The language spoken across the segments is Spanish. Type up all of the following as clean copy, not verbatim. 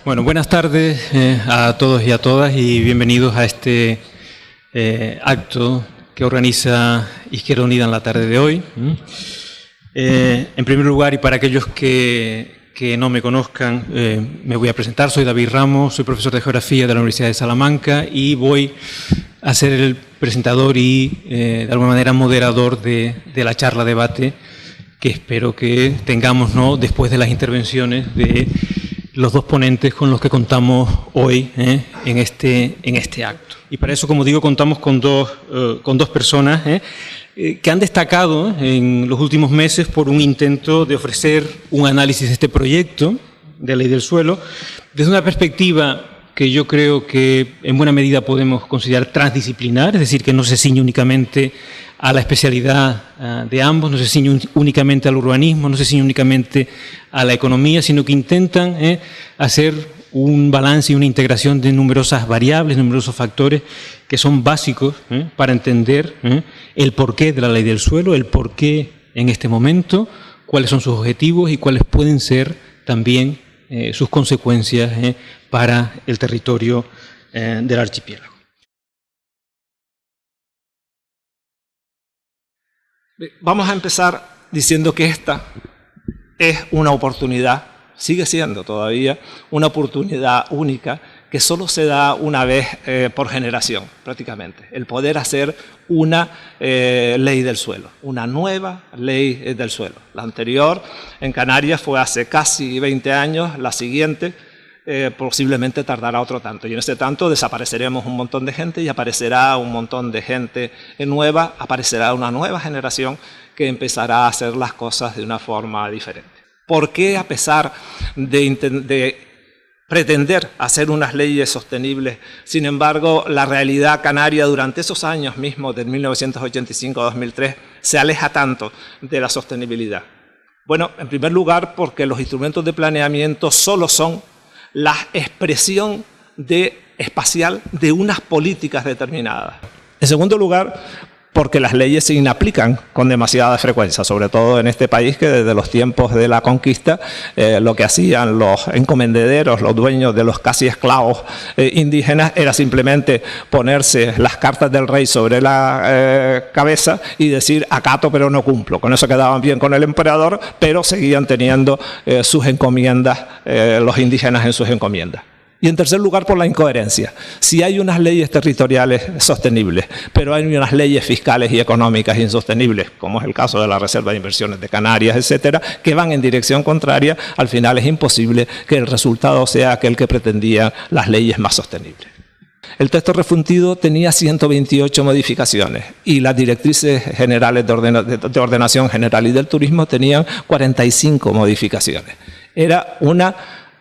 Bueno, buenas tardes a todos y a todas y bienvenidos a este acto que organiza Izquierda Unida en la tarde de hoy. En primer lugar, y para aquellos que no me conozcan, me voy a presentar. Soy David Ramos, soy profesor de Geografía de la Universidad de Salamanca y voy a ser el presentador y, de alguna manera, moderador de la charla-debate que espero que tengamos, ¿no?, después de las intervenciones de los dos ponentes con los que contamos hoy en este acto. Y para eso, como digo, contamos con dos personas que han destacado en los últimos meses por un intento de ofrecer un análisis de este proyecto de ley del suelo desde una perspectiva que yo creo que en buena medida podemos considerar transdisciplinar, es decir, que no se ciñe únicamente a la especialidad de ambos, no se ciñe únicamente al urbanismo, no se ciñe únicamente a la economía, sino que intentan hacer un balance y una integración de numerosas variables, numerosos factores que son básicos para entender el porqué de la ley del suelo, el porqué en este momento, cuáles son sus objetivos y cuáles pueden ser también sus consecuencias para el territorio del archipiélago. Vamos a empezar diciendo que esta es una oportunidad, sigue siendo todavía una oportunidad única que solo se da una vez por generación, prácticamente. El poder hacer una ley del suelo, una nueva ley del suelo. La anterior en Canarias fue hace casi 20 años, la siguiente posiblemente tardará otro tanto. Y en ese tanto desapareceremos un montón de gente y aparecerá un montón de gente nueva, aparecerá una nueva generación que empezará a hacer las cosas de una forma diferente. ¿Por qué, a pesar de pretender hacer unas leyes sostenibles, sin embargo, la realidad canaria durante esos años mismos, de 1985 a 2003, se aleja tanto de la sostenibilidad? Bueno, en primer lugar, porque los instrumentos de planeamiento solo son la expresión espacial de unas políticas determinadas. En segundo lugar, porque las leyes se inaplican con demasiada frecuencia, sobre todo en este país que desde los tiempos de la conquista lo que hacían los encomendederos, los dueños de los casi esclavos indígenas, era simplemente ponerse las cartas del rey sobre la cabeza y decir acato pero no cumplo. Con eso quedaban bien con el emperador, pero seguían teniendo sus encomiendas, los indígenas en sus encomiendas. Y en tercer lugar, por la incoherencia. Si hay unas leyes territoriales sostenibles, pero hay unas leyes fiscales y económicas insostenibles, como es el caso de la Reserva de Inversiones de Canarias, etcétera, que van en dirección contraria, al final es imposible que el resultado sea aquel que pretendían las leyes más sostenibles. El texto refundido tenía 128 modificaciones y las directrices generales de ordenación general y del turismo tenían 45 modificaciones. Era una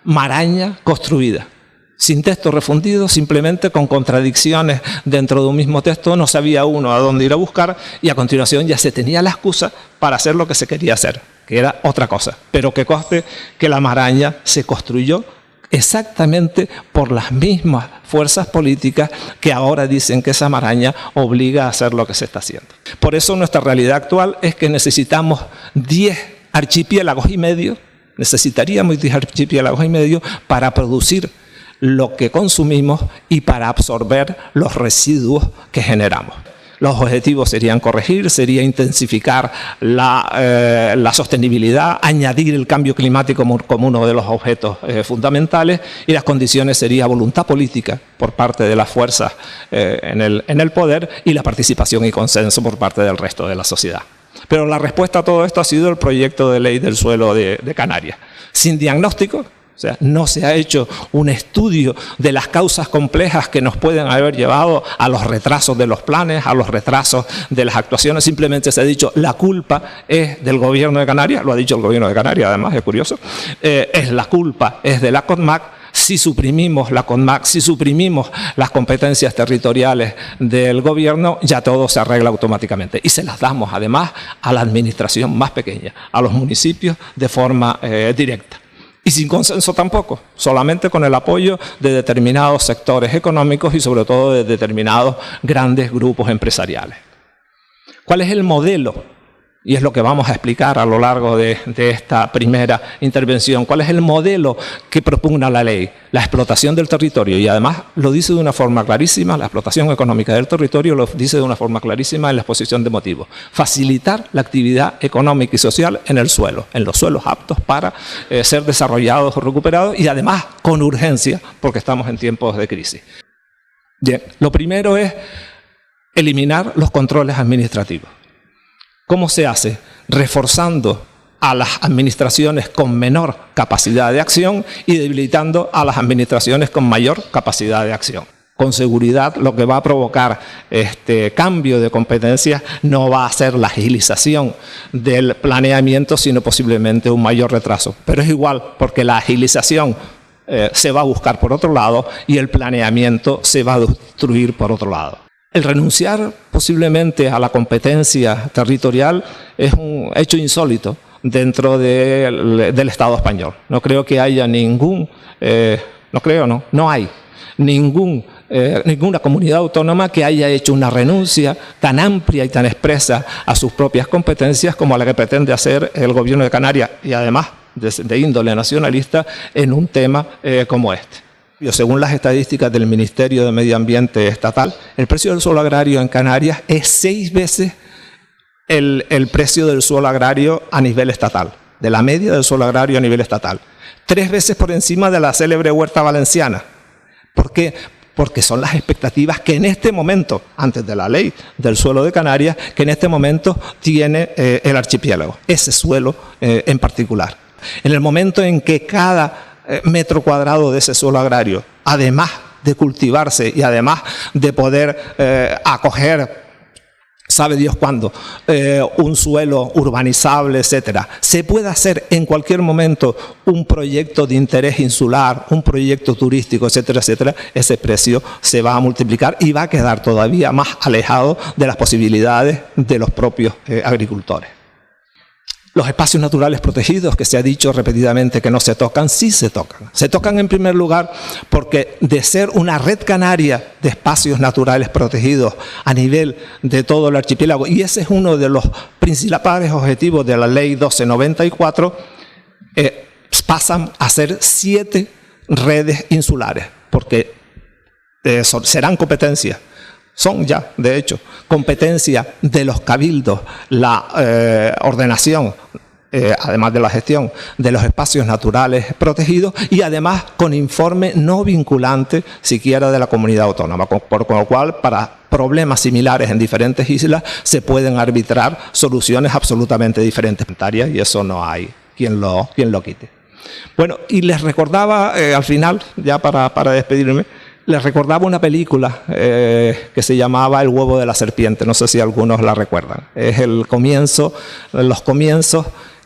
maraña construida. Sin texto refundido, simplemente con contradicciones dentro de un mismo texto, no sabía uno a dónde ir a buscar y a continuación ya se tenía la excusa para hacer lo que se quería hacer, que era otra cosa. Pero que conste que la maraña se construyó exactamente por las mismas fuerzas políticas que ahora dicen que esa maraña obliga a hacer lo que se está haciendo. Por eso nuestra realidad actual es que necesitamos 10 archipiélagos y medio, necesitaríamos 10 archipiélagos y medio para producir lo que consumimos y para absorber los residuos que generamos. Los objetivos serían corregir, sería intensificar la sostenibilidad, añadir el cambio climático como uno de los objetos fundamentales, y las condiciones sería voluntad política por parte de las fuerzas en el poder y la participación y consenso por parte del resto de la sociedad. Pero la respuesta a todo esto ha sido el proyecto de ley del suelo de Canarias. Sin diagnóstico. O sea, no se ha hecho un estudio de las causas complejas que nos pueden haber llevado a los retrasos de los planes, a los retrasos de las actuaciones. Simplemente se ha dicho la culpa es del gobierno de Canarias, lo ha dicho el gobierno de Canarias, además, es curioso. La culpa es de la CONMAC. Si suprimimos la CONMAC, si suprimimos las competencias territoriales del gobierno, ya todo se arregla automáticamente. Y se las damos, además, a la administración más pequeña, a los municipios de forma directa. Y sin consenso tampoco, solamente con el apoyo de determinados sectores económicos y sobre todo de determinados grandes grupos empresariales. ¿Cuál es el modelo Y es lo que vamos a explicar a lo largo de esta primera intervención. ¿Cuál es el modelo que propugna la ley? La explotación del territorio. Y además lo dice de una forma clarísima, la explotación económica del territorio lo dice de una forma clarísima en la exposición de motivos. Facilitar la actividad económica y social en el suelo, en los suelos aptos para ser desarrollados o recuperados, y además con urgencia, porque estamos en tiempos de crisis. Bien, lo primero es eliminar los controles administrativos. ¿Cómo se hace? Reforzando a las administraciones con menor capacidad de acción y debilitando a las administraciones con mayor capacidad de acción. Con seguridad lo que va a provocar este cambio de competencias no va a ser la agilización del planeamiento, sino posiblemente un mayor retraso. Pero es igual, porque la agilización se va a buscar por otro lado y el planeamiento se va a destruir por otro lado. El renunciar posiblemente a la competencia territorial es un hecho insólito dentro del Estado español. No creo que haya ninguna comunidad autónoma que haya hecho una renuncia tan amplia y tan expresa a sus propias competencias como la que pretende hacer el Gobierno de Canarias, y además de índole nacionalista, en un tema como este. Según las estadísticas del Ministerio de Medio Ambiente estatal, el precio del suelo agrario en Canarias es 6 veces el precio del suelo agrario a nivel estatal, de la media del suelo agrario a nivel estatal. 3 veces por encima de la célebre huerta valenciana. ¿Por qué? Porque son las expectativas que en este momento, antes de la ley del suelo de Canarias, que en este momento tiene el archipiélago, ese suelo en particular. En el momento en que cada metro cuadrado de ese suelo agrario, además de cultivarse y además de poder acoger, sabe Dios cuándo, un suelo urbanizable, etcétera, se puede hacer en cualquier momento un proyecto de interés insular, un proyecto turístico, etcétera, etcétera, ese precio se va a multiplicar y va a quedar todavía más alejado de las posibilidades de los propios agricultores. Los espacios naturales protegidos, que se ha dicho repetidamente que no se tocan, sí se tocan. Se tocan en primer lugar porque de ser una red canaria de espacios naturales protegidos a nivel de todo el archipiélago, y ese es uno de los principales objetivos de la Ley 1294, pasan a ser 7 redes insulares, porque serán competencias. Son ya, de hecho, competencia de los cabildos la ordenación, además de la gestión de los espacios naturales protegidos, y además con informe no vinculante siquiera de la comunidad autónoma, con lo cual para problemas similares en diferentes islas se pueden arbitrar soluciones absolutamente diferentes, y eso no hay quien lo quite. Bueno, y les recordaba al final, ya para despedirme, les recordaba una película que se llamaba El huevo de la serpiente, no sé si algunos la recuerdan. Es los comienzos,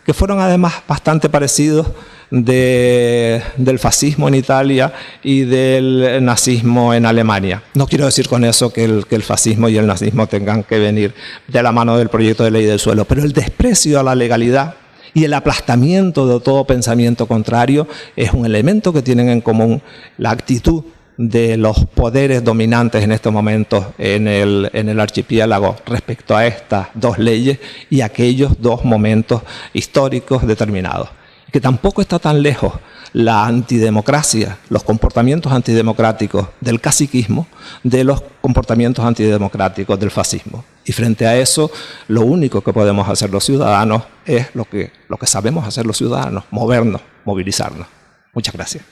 que fueron además bastante parecidos del fascismo en Italia y del nazismo en Alemania. No quiero decir con eso que el fascismo y el nazismo tengan que venir de la mano del proyecto de ley del suelo, pero el desprecio a la legalidad y el aplastamiento de todo pensamiento contrario es un elemento que tienen en común la actitud de los poderes dominantes en estos momentos en el archipiélago respecto a estas 2 leyes y aquellos 2 momentos históricos determinados. Que tampoco está tan lejos la antidemocracia, los comportamientos antidemocráticos del caciquismo de los comportamientos antidemocráticos del fascismo. Y frente a eso, lo único que podemos hacer los ciudadanos es lo que sabemos hacer los ciudadanos, movernos, movilizarnos. Muchas gracias.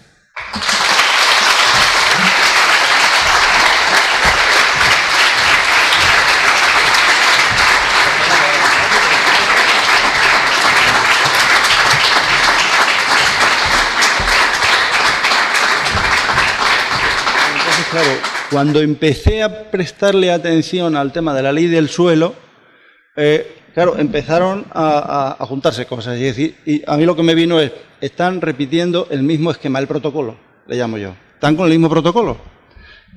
Claro, cuando empecé a prestarle atención al tema de la ley del suelo, claro, empezaron a juntarse cosas. Es decir, y a mí lo que me vino es, están repitiendo el mismo esquema, el protocolo, le llamo yo. Están con el mismo protocolo.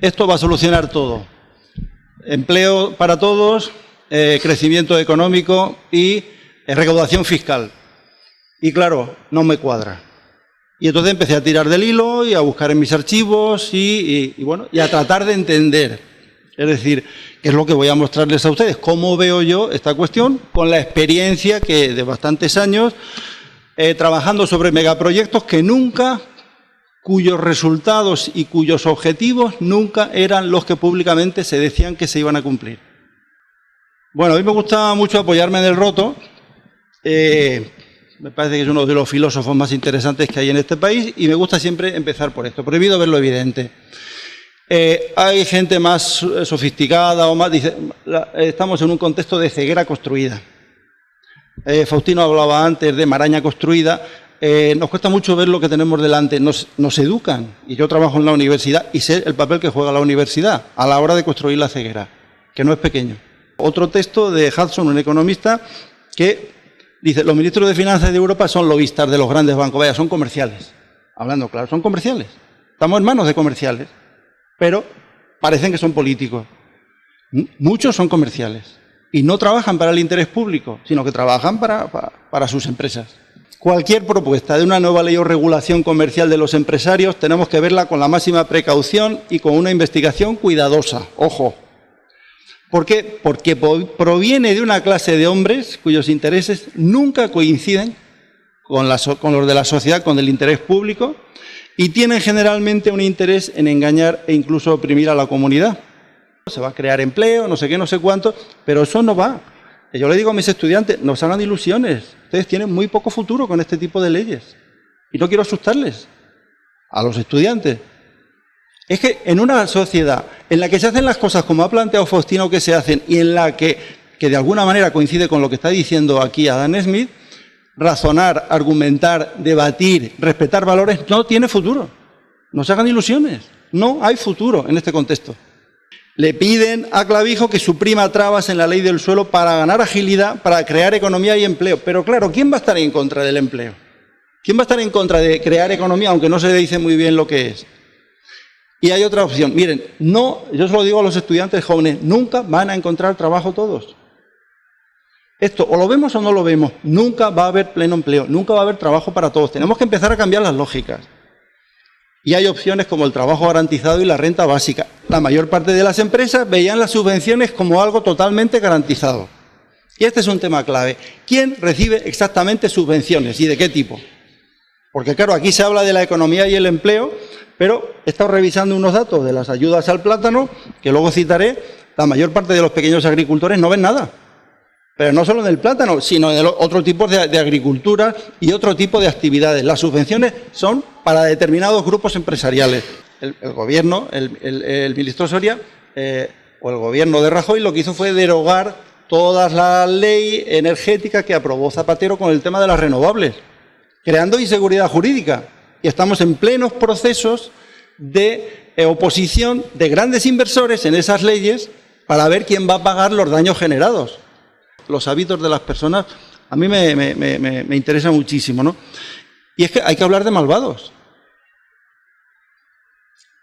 Esto va a solucionar todo. Empleo para todos, crecimiento económico y recaudación fiscal. Y claro, no me cuadra. Y entonces empecé a tirar del hilo y a buscar en mis archivos y a tratar de entender Es decir, que es lo que voy a mostrarles a ustedes, cómo veo yo esta cuestión con la experiencia que de bastantes años trabajando sobre megaproyectos cuyos resultados y cuyos objetivos nunca eran los que públicamente se decían que se iban a cumplir. Bueno, a mí me gusta mucho apoyarme en el Roto. Me parece que es uno de los filósofos más interesantes que hay en este país y me gusta siempre empezar por esto. Prohibido ver lo evidente. Hay gente más sofisticada o más... Dice, estamos en un contexto de ceguera construida. Faustino hablaba antes de maraña construida. Nos cuesta mucho ver lo que tenemos delante. Nos educan. Y yo trabajo en la universidad y sé el papel que juega la universidad a la hora de construir la ceguera, que no es pequeño. Otro texto de Hudson, un economista, que dice, los ministros de Finanzas de Europa son lobistas de los grandes bancos. Vaya, son comerciales. Hablando claro, son comerciales. Estamos en manos de comerciales. Pero parecen que son políticos. Muchos son comerciales y no trabajan para el interés público, sino que trabajan para sus empresas. Cualquier propuesta de una nueva ley o regulación comercial de los empresarios tenemos que verla con la máxima precaución y con una investigación cuidadosa. Ojo. ¿Por qué? Porque proviene de una clase de hombres cuyos intereses nunca coinciden con los de la sociedad, con el interés público, y tienen generalmente un interés en engañar e incluso oprimir a la comunidad. Se va a crear empleo, no sé qué, no sé cuánto, pero eso no va. Yo le digo a mis estudiantes, no se hagan ilusiones. Ustedes tienen muy poco futuro con este tipo de leyes. Y no quiero asustarles a los estudiantes. Es que en una sociedad en la que se hacen las cosas como ha planteado Faustino que se hacen y en la que de alguna manera coincide con lo que está diciendo aquí Adam Smith, razonar, argumentar, debatir, respetar valores, no tiene futuro. No se hagan ilusiones. No hay futuro en este contexto. Le piden a Clavijo que suprima trabas en la ley del suelo para ganar agilidad, para crear economía y empleo. Pero claro, ¿quién va a estar en contra del empleo? ¿Quién va a estar en contra de crear economía, aunque no se dice muy bien lo que es? Y hay otra opción. Miren, no, yo se lo digo a los estudiantes jóvenes, nunca van a encontrar trabajo todos. Esto o lo vemos o no lo vemos, nunca va a haber pleno empleo, nunca va a haber trabajo para todos. Tenemos que empezar a cambiar las lógicas. Y hay opciones como el trabajo garantizado y la renta básica. La mayor parte de las empresas veían las subvenciones como algo totalmente garantizado. Y este es un tema clave. ¿Quién recibe exactamente subvenciones y de qué tipo? Porque claro, aquí se habla de la economía y el empleo, pero he estado revisando unos datos de las ayudas al plátano, que luego citaré. La mayor parte de los pequeños agricultores no ven nada. Pero no solo en el plátano, sino en otro tipo de agricultura y otro tipo de actividades. Las subvenciones son para determinados grupos empresariales. El gobierno, el ministro Soria o el gobierno de Rajoy lo que hizo fue derogar toda la ley energética que aprobó Zapatero con el tema de las renovables, creando inseguridad jurídica. Y estamos en plenos procesos de oposición de grandes inversores en esas leyes para ver quién va a pagar los daños generados. Los hábitos de las personas a mí me interesa muchísimo, ¿no? Y es que hay que hablar de malvados.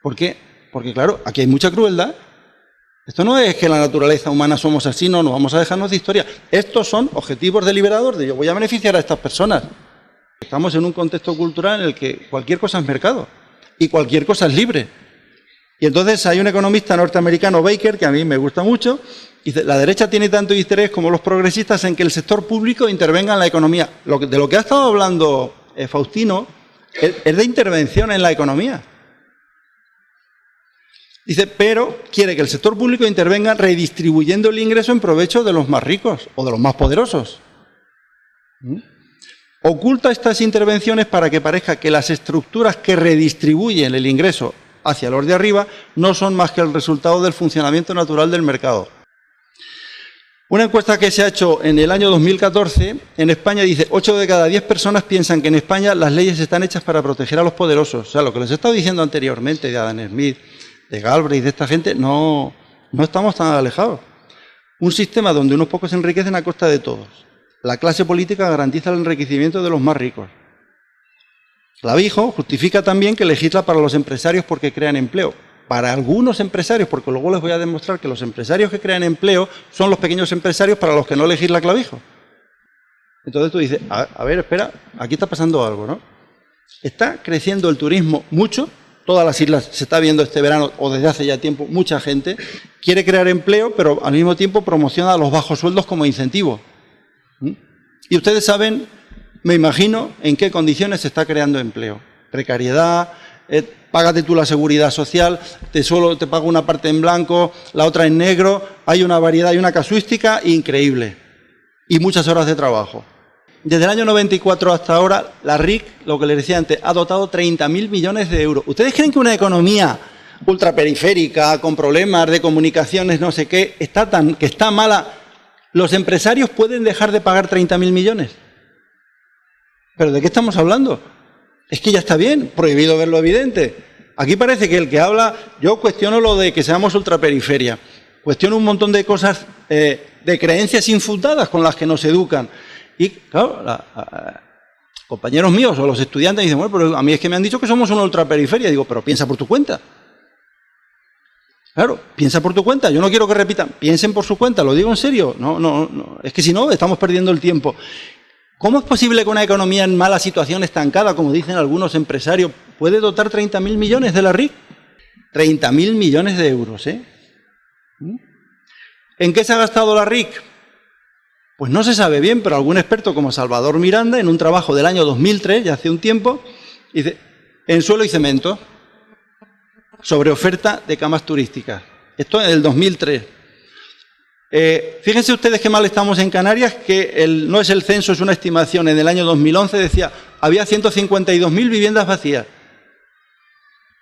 ¿Por qué? Porque claro, aquí hay mucha crueldad. Esto no es que la naturaleza humana somos así, no vamos a dejarnos de historia. Estos son objetivos deliberadores de yo voy a beneficiar a estas personas. Estamos en un contexto cultural en el que cualquier cosa es mercado y cualquier cosa es libre. Y entonces hay un economista norteamericano, Baker, que a mí me gusta mucho, y dice, la derecha tiene tanto interés como los progresistas en que el sector público intervenga en la economía. De lo que ha estado hablando Faustino es de intervención en la economía. Dice, pero quiere que el sector público intervenga redistribuyendo el ingreso en provecho de los más ricos o de los más poderosos. Oculta estas intervenciones para que parezca que las estructuras que redistribuyen el ingreso hacia los de arriba no son más que el resultado del funcionamiento natural del mercado. Una encuesta que se ha hecho en el año 2014 en España dice 8 de cada 10 personas piensan que en España las leyes están hechas para proteger a los poderosos. O sea, lo que les he estado diciendo anteriormente de Adam Smith, de Galbraith, de esta gente, no estamos tan alejados. Un sistema donde unos pocos se enriquecen a costa de todos. La clase política garantiza el enriquecimiento de los más ricos. Clavijo justifica también que legisla para los empresarios porque crean empleo. Para algunos empresarios, porque luego les voy a demostrar que los empresarios que crean empleo son los pequeños empresarios para los que no legisla Clavijo. Entonces tú dices, a ver, espera, aquí está pasando algo, ¿no? Está creciendo el turismo mucho todas las islas se está viendo este verano, o desde hace ya tiempo, mucha gente quiere crear empleo, pero al mismo tiempo promociona los bajos sueldos como incentivo. Y ustedes saben, me imagino, en qué condiciones se está creando empleo. Precariedad, págate tú la seguridad social, solo te pago una parte en blanco, la otra en negro, hay una variedad y una casuística increíble. Y muchas horas de trabajo. Desde el año 94 hasta ahora, la RIC, lo que les decía antes, ha dotado 30.000 millones de euros. ¿Ustedes creen que una economía ultraperiférica, con problemas de comunicaciones, no sé qué, que está mala, los empresarios pueden dejar de pagar 30.000 millones? ¿Pero de qué estamos hablando? Es que ya está bien, prohibido ver lo evidente. Aquí parece que el que habla, yo cuestiono lo de que seamos ultraperiferia, cuestiono un montón de cosas, de creencias infundadas con las que nos educan. Y claro, compañeros míos o los estudiantes dicen, bueno, pero a mí es que me han dicho que somos una ultraperiferia. Digo, pero piensa por tu cuenta. Claro, piensa por tu cuenta. Yo no quiero que repitan, piensen por su cuenta, lo digo en serio. No, es que si no, estamos perdiendo el tiempo. ¿Cómo es posible que una economía en mala situación, estancada, como dicen algunos empresarios, puede dotar 30.000 millones de la RIC? 30.000 millones de euros, ¿eh? ¿En qué se ha gastado la RIC? Pues no se sabe bien, pero algún experto como Salvador Miranda, en un trabajo del año 2003, ya hace un tiempo, dice, en suelo y cemento, sobre oferta de camas turísticas. Esto en el 2003. Fíjense ustedes qué mal estamos en Canarias, que no es el censo, es una estimación. En el año 2011 decía, había 152.000 viviendas vacías.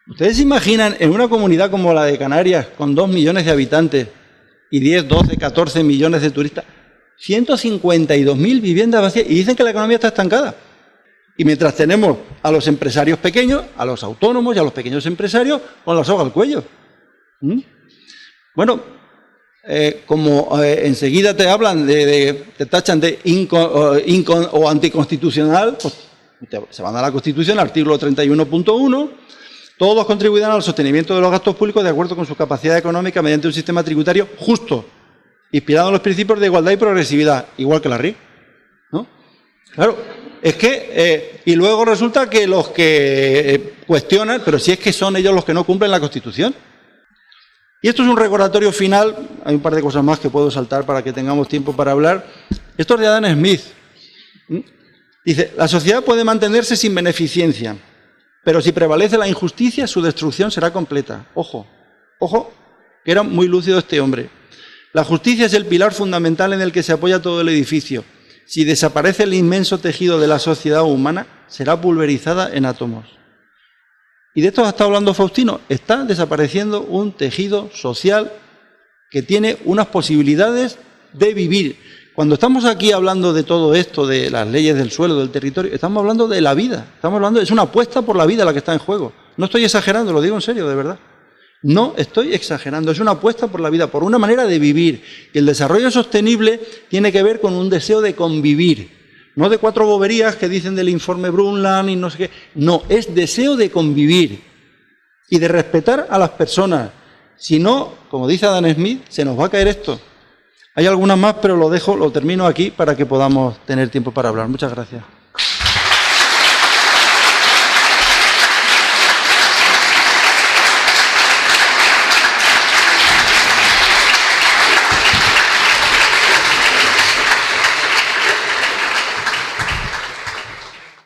¿Ustedes se imaginan en una comunidad como la de Canarias, con 2 millones de habitantes y 10, 12, 14 millones de turistas, 152.000 viviendas vacías, y dicen que la economía está estancada? Y mientras tenemos a los empresarios pequeños, a los autónomos y a los pequeños empresarios con la soga al cuello. Bueno, como enseguida te hablan, te tachan de o anticonstitucional, pues se van a la Constitución, artículo 31.1, todos contribuirán al sostenimiento de los gastos públicos de acuerdo con su capacidad económica mediante un sistema tributario justo, inspirado en los principios de igualdad y progresividad, igual que la RIC, ¿no? Claro, es que, y luego resulta que los que cuestionan, pero si es que son ellos los que no cumplen la Constitución. Y esto es un recordatorio final, hay un par de cosas más que puedo saltar para que tengamos tiempo para hablar. Esto es de Adam Smith. Dice, la sociedad puede mantenerse sin beneficencia, pero si prevalece la injusticia, su destrucción será completa. Ojo, ojo, que era muy lúcido este hombre. La justicia es el pilar fundamental en el que se apoya todo el edificio. Si desaparece el inmenso tejido de la sociedad humana, será pulverizada en átomos. Y de esto ha estado hablando Faustino. Está desapareciendo un tejido social que tiene unas posibilidades de vivir. Cuando estamos aquí hablando de todo esto, de las leyes del suelo, del territorio, estamos hablando de la vida. Estamos hablando, es una apuesta por la vida la que está en juego. No estoy exagerando, lo digo en serio, de verdad. No estoy exagerando, es una apuesta por la vida, por una manera de vivir. Y el desarrollo sostenible tiene que ver con un deseo de convivir. No de 4 boberías que dicen del informe Brundtland y no sé qué. No, es deseo de convivir y de respetar a las personas. Si no, como dice Adam Smith, se nos va a caer esto. Hay algunas más, pero lo termino aquí para que podamos tener tiempo para hablar. Muchas gracias.